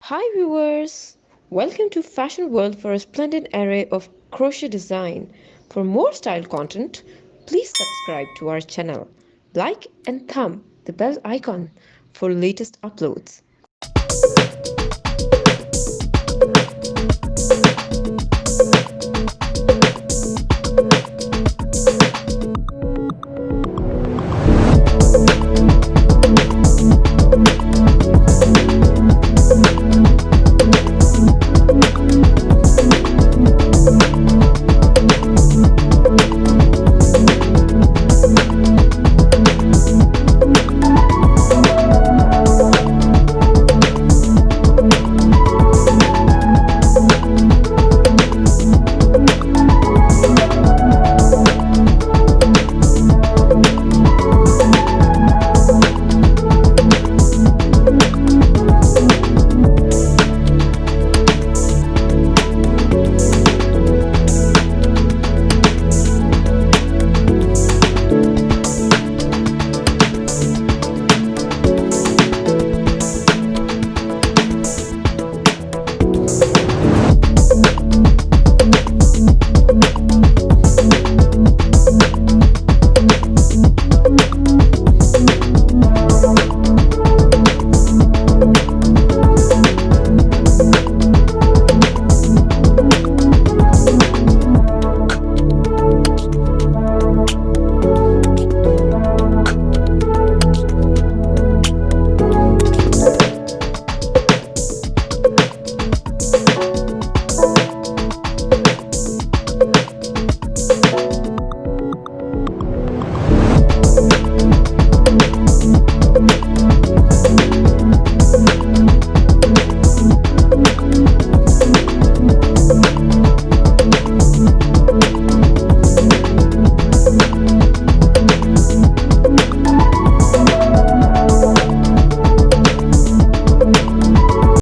Hi viewers! Welcome to Fashion World for a splendid array of crochet design. For more style content, please subscribe to our channel. Like and thumb the bell icon for latest uploads.